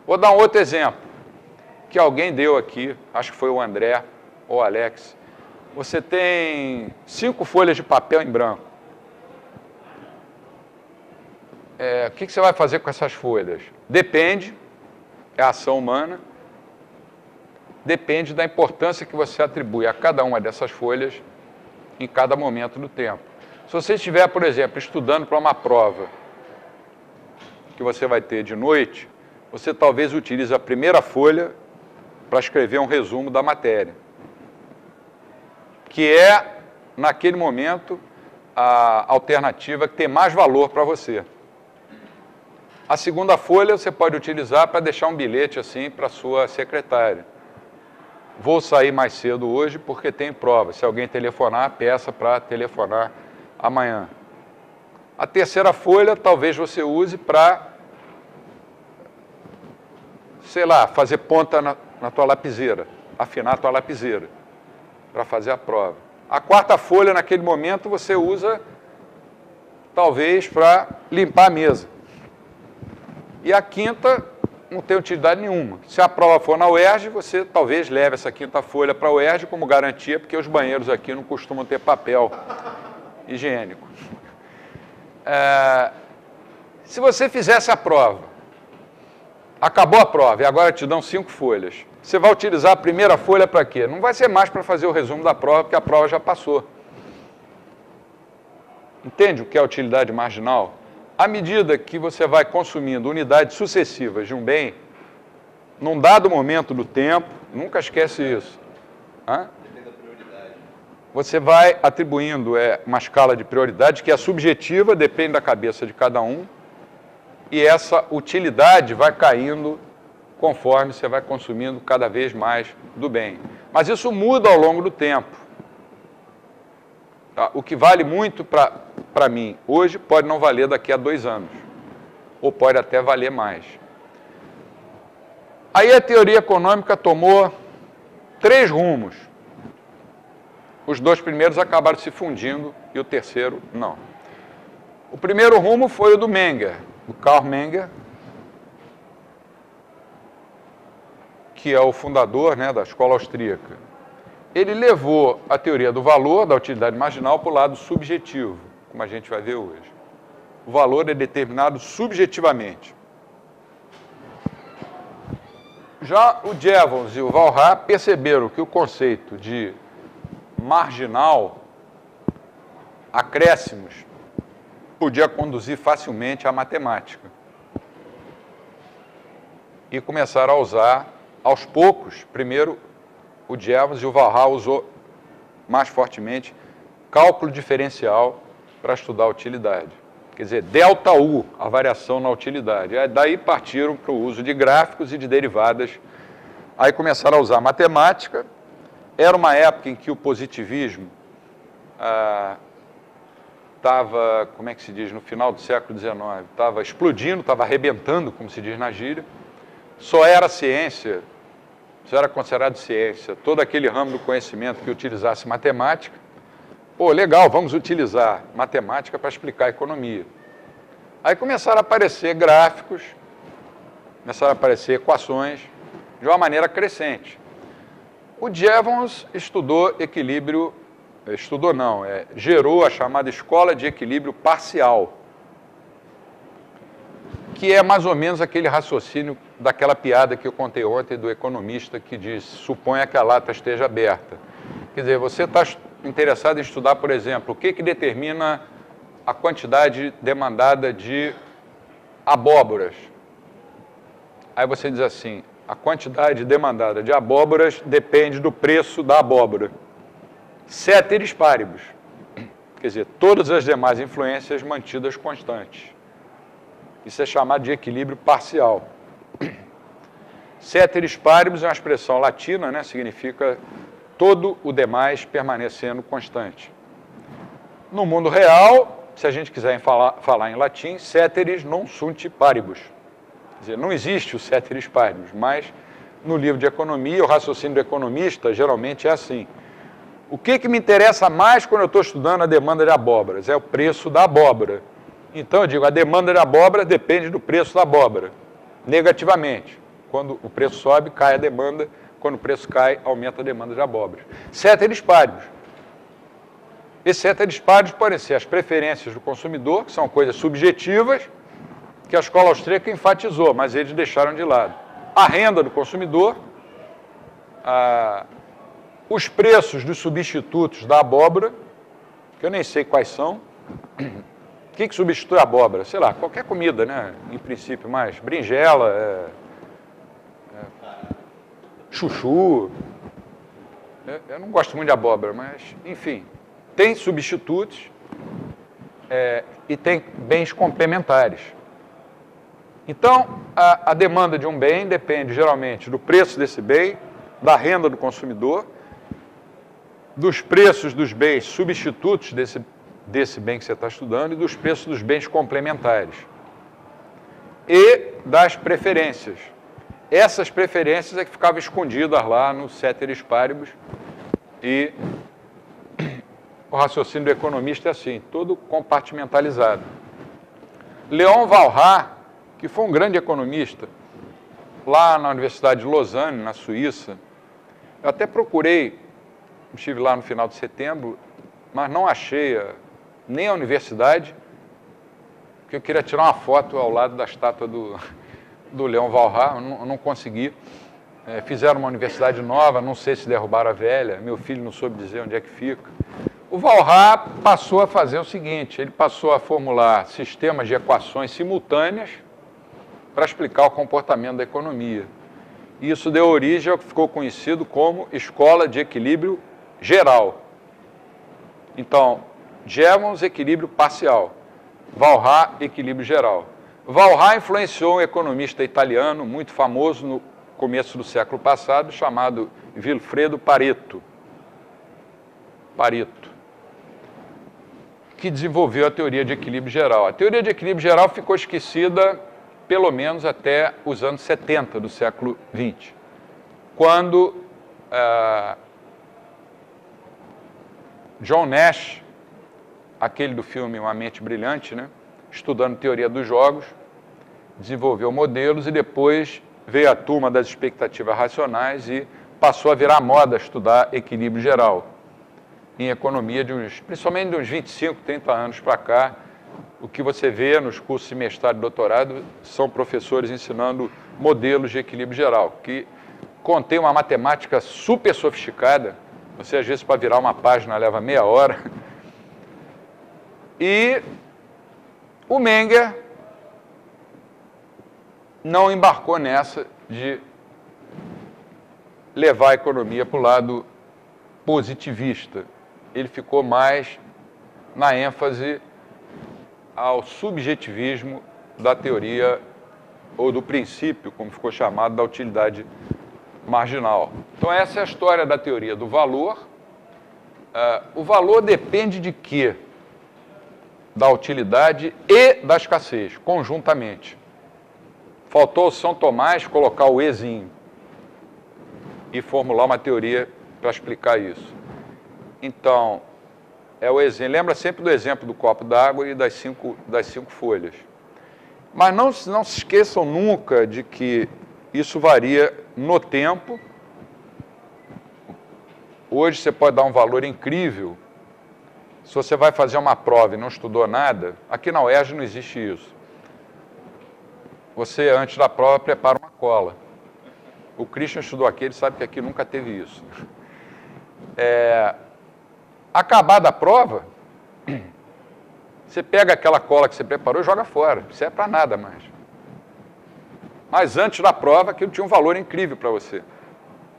Vou dar um outro exemplo, que alguém deu aqui, acho que foi o André ou o Alex. Você tem 5 folhas de papel em branco. O que você vai fazer com essas folhas? Depende, é a ação humana, depende da importância que você atribui a cada uma dessas folhas em cada momento do tempo. Se você estiver, por exemplo, estudando para uma prova que você vai ter de noite, você talvez utilize a primeira folha para escrever um resumo da matéria, que é, naquele momento, a alternativa que tem mais valor para você. A segunda folha você pode utilizar para deixar um bilhete assim para a sua secretária. Vou sair mais cedo hoje porque tem prova. Se alguém telefonar, peça para telefonar amanhã. A terceira folha talvez você use para, sei lá, fazer ponta na tua lapiseira, afinar a tua lapiseira para fazer a prova. A quarta folha, naquele momento, você usa talvez para limpar a mesa. E a quinta não tem utilidade nenhuma. Se a prova for na UERJ, você talvez leve essa quinta folha para a UERJ como garantia, porque os banheiros aqui não costumam ter papel higiênico. Se você fizesse a prova, acabou a prova e agora te dão 5 folhas, você vai utilizar a primeira folha para quê? Não vai ser mais para fazer o resumo da prova, porque a prova já passou. Entende o que é utilidade marginal? À medida que você vai consumindo unidades sucessivas de um bem, num dado momento do tempo, nunca esquece isso, Depende da prioridade. você vai atribuindo uma escala de prioridade que é subjetiva, depende da cabeça de cada um, e essa utilidade vai caindo conforme você vai consumindo cada vez mais do bem. Mas isso muda ao longo do tempo. Tá? O que vale muito para mim hoje pode não valer daqui a 2 anos, ou pode até valer mais. Aí a teoria econômica tomou 3 rumos. Os 2 primeiros acabaram se fundindo e o terceiro não. O primeiro rumo foi o do Menger, do Karl Menger, que é o fundador, né, da escola austríaca. Ele levou a teoria do valor, da utilidade marginal, para o lado subjetivo, como a gente vai ver hoje. O valor é determinado subjetivamente. Já o Jevons e o Walras perceberam que o conceito de marginal, acréscimos, podia conduzir facilmente à matemática. E começaram a usar, aos poucos, primeiro o Jevons e o Walras usou mais fortemente cálculo diferencial para estudar a utilidade. Quer dizer, delta U, a variação na utilidade. Aí, daí partiram para o uso de gráficos e de derivadas. Aí começaram a usar matemática. Era uma época em que o positivismo estava, como é que se diz, no final do século XIX, estava explodindo, estava arrebentando, como se diz na gíria. Só era ciência, só era considerado ciência, todo aquele ramo do conhecimento que utilizasse matemática. Pô, legal, vamos utilizar matemática para explicar a economia. Aí começaram a aparecer gráficos, começaram a aparecer equações de uma maneira crescente. O Jevons estudou equilíbrio, gerou a chamada escola de equilíbrio parcial, que é mais ou menos aquele raciocínio daquela piada que eu contei ontem do economista que diz, suponha que a lata esteja aberta. Quer dizer, você está interessado em estudar, por exemplo, o que determina a quantidade demandada de abóboras. Aí você diz assim, a quantidade demandada de abóboras depende do preço da abóbora. Ceteris paribus. Quer dizer, todas as demais influências mantidas constantes. Isso é chamado de equilíbrio parcial. Ceteris paribus é uma expressão latina, né? Significa todo o demais permanecendo constante. No mundo real, se a gente quiser falar em latim, ceteris non sunt paribus. Quer dizer, não existe o ceteris paribus, mas no livro de economia, o raciocínio do economista geralmente é assim. O que me interessa mais quando eu estou estudando a demanda de abóboras? É o preço da abóbora. Então eu digo, a demanda de abóbora depende do preço da abóbora, negativamente. Quando o preço sobe, cai a demanda. Quando o preço cai, aumenta a demanda de abóboras. Ceteris paribus. Esses ceteris paribus podem ser as preferências do consumidor, que são coisas subjetivas, que a escola austríaca enfatizou, mas eles deixaram de lado. A renda do consumidor, os preços dos substitutos da abóbora, que eu nem sei quais são. O que substitui a abóbora? Sei lá, qualquer comida, né? Em princípio, mais berinjela, chuchu. Eu não gosto muito de abóbora, mas, enfim, tem substitutos e tem bens complementares. Então, a demanda de um bem depende, geralmente, do preço desse bem, da renda do consumidor, dos preços dos bens substitutos desse bem que você está estudando e dos preços dos bens complementares. E das preferências. Essas preferências é que ficavam escondidas lá no ceteris paribus e o raciocínio do economista é assim, todo compartimentalizado. Léon Walras, que foi um grande economista, lá na Universidade de Lausanne, na Suíça, eu até procurei, estive lá no final de setembro, mas não achei nem a universidade, porque eu queria tirar uma foto ao lado da estátua do Léon Walras, não consegui. Fizeram uma universidade nova, não sei se derrubaram a velha, meu filho não soube dizer onde é que fica. O Walras passou a fazer o seguinte, ele passou a formular sistemas de equações simultâneas para explicar o comportamento da economia. E isso deu origem ao que ficou conhecido como escola de equilíbrio geral. Então, Jevons, equilíbrio parcial. Walras, equilíbrio geral. Walras influenciou um economista italiano muito famoso no começo do século passado, chamado Vilfredo Pareto. Que desenvolveu a teoria de equilíbrio geral. A teoria de equilíbrio geral ficou esquecida pelo menos até os anos 70 do século XX, quando John Nash, aquele do filme Uma Mente Brilhante, né, estudando teoria dos jogos, desenvolveu modelos e depois veio a turma das expectativas racionais e passou a virar moda estudar equilíbrio geral. Em economia, principalmente de uns 25, 30 anos para cá, o que você vê nos cursos de mestrado e doutorado são professores ensinando modelos de equilíbrio geral, que contém uma matemática super sofisticada. Você, às vezes, para virar uma página leva meia hora. E o Menger não embarcou nessa de levar a economia para o lado positivista. Ele ficou mais na ênfase ao subjetivismo da teoria, ou do princípio, como ficou chamado, da utilidade marginal. Então, essa é a história da teoria do valor. O valor depende de quê? Da utilidade e da escassez, conjuntamente. Faltou São Tomás colocar o ezinho e formular uma teoria para explicar isso. Então, é o exemplo. Lembra sempre do exemplo do copo d'água e das cinco folhas. Mas não se esqueçam nunca de que isso varia no tempo. Hoje você pode dar um valor incrível. Se você vai fazer uma prova e não estudou nada, aqui na UERJ não existe isso. Você, antes da prova, prepara uma cola. O Christian estudou aqui, ele sabe que aqui nunca teve isso. Acabada a prova, você pega aquela cola que você preparou e joga fora. Não serve para nada mais. Mas antes da prova, aquilo tinha um valor incrível para você.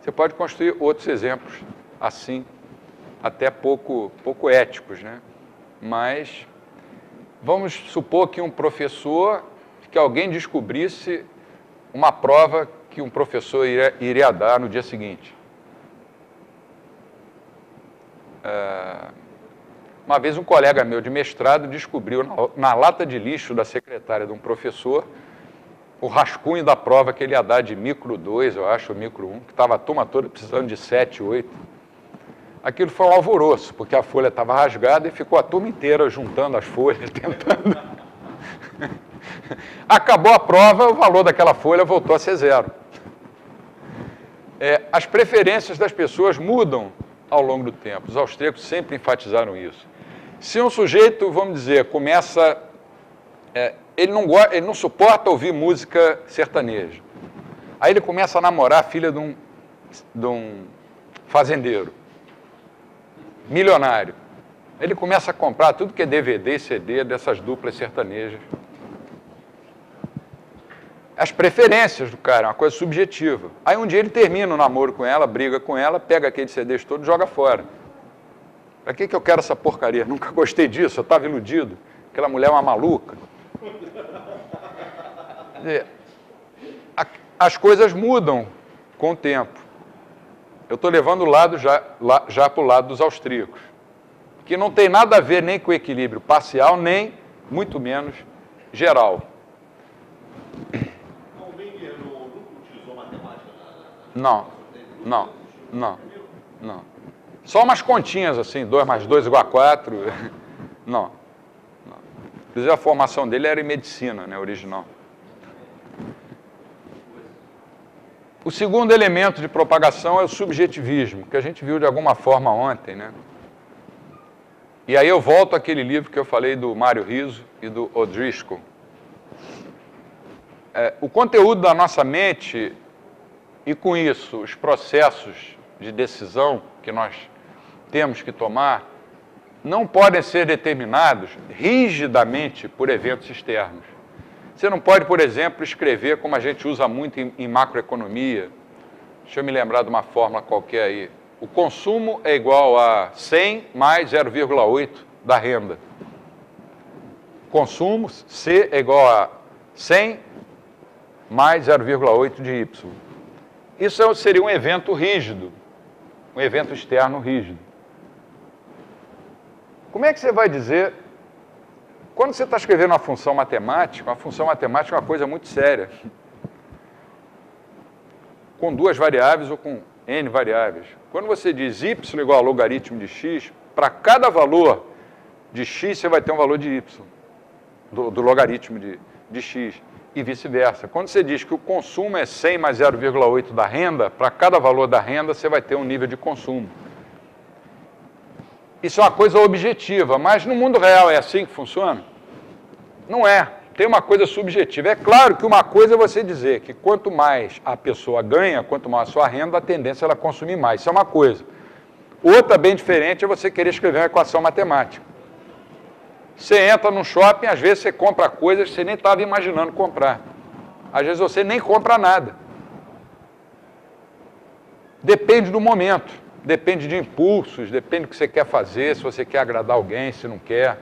Você pode construir outros exemplos assim, até pouco éticos, né? Mas vamos supor que um professor, que alguém descobrisse uma prova que um professor iria dar no dia seguinte. Uma vez um colega meu de mestrado descobriu na lata de lixo da secretária de um professor o rascunho da prova que ele ia dar de micro 2, eu acho, micro 1, que estava a turma toda precisando de 7, 8. Aquilo foi um alvoroço, porque a folha estava rasgada e ficou a turma inteira juntando as folhas, tentando. Acabou a prova, o valor daquela folha voltou a ser 0. As preferências das pessoas mudam ao longo do tempo. Os austríacos sempre enfatizaram isso. Se um sujeito, vamos dizer, começa... ele não suporta ouvir música sertaneja. Aí ele começa a namorar a filha de um fazendeiro, milionário. Ele começa a comprar tudo que é DVD e CD dessas duplas sertanejas. As preferências do cara, é uma coisa subjetiva. Aí um dia ele termina o namoro com ela, briga com ela, pega aqueles CDs todos e joga fora. Para que eu quero essa porcaria? Nunca gostei disso, eu estava iludido. Aquela mulher é uma maluca. Quer dizer, as coisas mudam com o tempo. Eu estou levando o lado já para o lado dos austríacos, que não tem nada a ver nem com o equilíbrio parcial, nem, muito menos, geral. O Menger nunca utilizou matemática Não. Só umas continhas assim, 2 mais 2 igual a 4. Não. Inclusive a formação dele era em medicina, né, original. O segundo elemento de propagação é o subjetivismo, que a gente viu de alguma forma ontem, né? E aí eu volto àquele livro que eu falei do Mário Rizzo e do O'Driscoll. O conteúdo da nossa mente, e com isso os processos de decisão que nós temos que tomar, não podem ser determinados rigidamente por eventos externos. Você não pode, por exemplo, escrever como a gente usa muito em macroeconomia. Deixa eu me lembrar de uma fórmula qualquer aí. O consumo é igual a 100 mais 0,8 da renda. Consumo, C é igual a 100 mais 0,8 de Y. Isso seria um evento rígido, um evento externo rígido. Como é que você vai dizer... Quando você está escrevendo uma função matemática é uma coisa muito séria. Com 2 variáveis ou com N variáveis. Quando você diz y igual a logaritmo de x, para cada valor de x, você vai ter um valor de y, do logaritmo de x, e vice-versa. Quando você diz que o consumo é 100 mais 0,8 da renda, para cada valor da renda, você vai ter um nível de consumo. Isso é uma coisa objetiva, mas no mundo real é assim que funciona? Não é. Tem uma coisa subjetiva. É claro que uma coisa é você dizer que quanto mais a pessoa ganha, quanto mais a sua renda, a tendência é ela consumir mais. Isso é uma coisa. Outra bem diferente é você querer escrever uma equação matemática. Você entra num shopping, às vezes você compra coisas que você nem estava imaginando comprar. Às vezes você nem compra nada. Depende do momento. Depende de impulsos, depende do que você quer fazer, se você quer agradar alguém, se não quer.